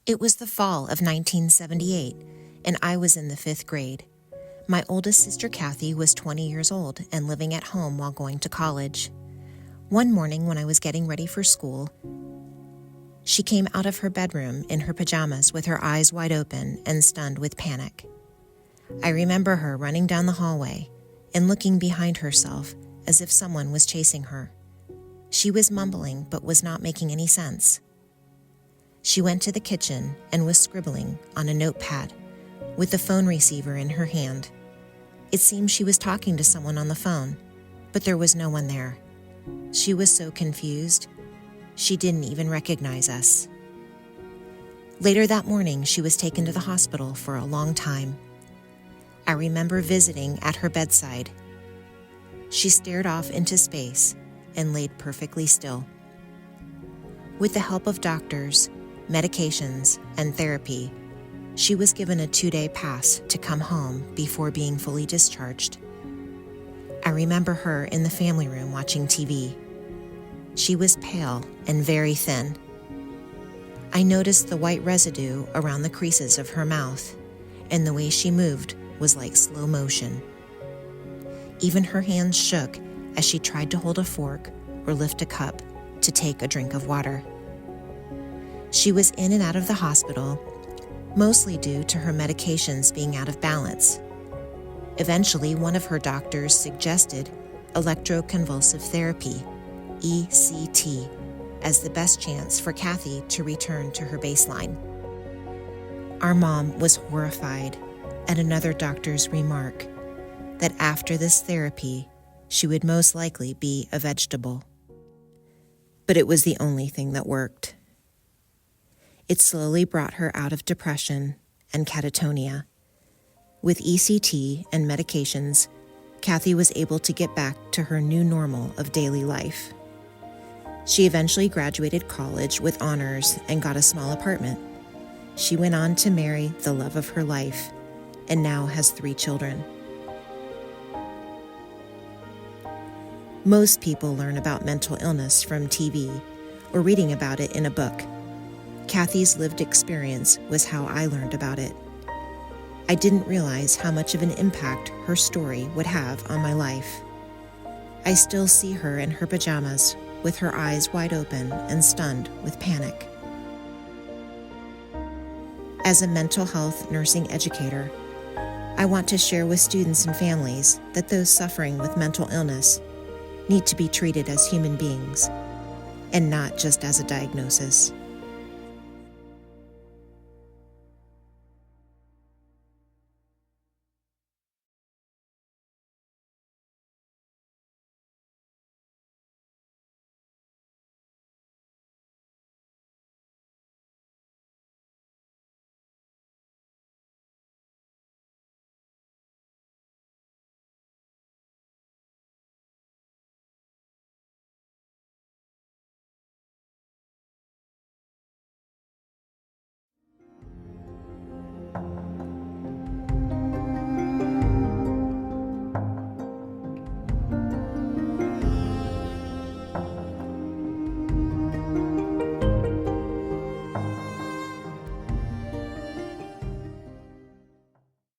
It was the fall of 1978, and I was in the 5th grade. My oldest sister Kathy was 20 years old and living at home while going to college. One morning when I was getting ready for school, she came out of her bedroom in her pajamas with her eyes wide open and stunned with panic. I remember her running down the hallway and looking behind herself as if someone was chasing her. She was mumbling but was not making any sense. She went to the kitchen and was scribbling on a notepad with the phone receiver in her hand. It seemed she was talking to someone on the phone, but there was no one there. She was so confused, she didn't even recognize us. Later that morning, she was taken to the hospital for a long time. I remember visiting at her bedside. She stared off into space and laid perfectly still. With the help of doctors, medications, and therapy, she was given a 2-day pass to come home before being fully discharged. I remember her in the family room watching TV. She was pale and very thin. I noticed the white residue around the creases of her mouth, and the way she moved was like slow motion. Even her hands shook as she tried to hold a fork or lift a cup to take a drink of water. She was in and out of the hospital, mostly due to her medications being out of balance. Eventually, one of her doctors suggested electroconvulsive therapy, ECT, as the best chance for Kathy to return to her baseline. Our mom was horrified at another doctor's remark that after this therapy, she would most likely be a vegetable. But it was the only thing that worked. It slowly brought her out of depression and catatonia. With ECT and medications, Kathy was able to get back to her new normal of daily life. She eventually graduated college with honors and got a small apartment. She went on to marry the love of her life and now has 3 children. Most people learn about mental illness from TV or reading about it in a book. Kathy's lived experience was how I learned about it. I didn't realize how much of an impact her story would have on my life. I still see her in her pajamas with her eyes wide open and stunned with panic. As a mental health nursing educator, I want to share with students and families that those suffering with mental illness need to be treated as human beings and not just as a diagnosis.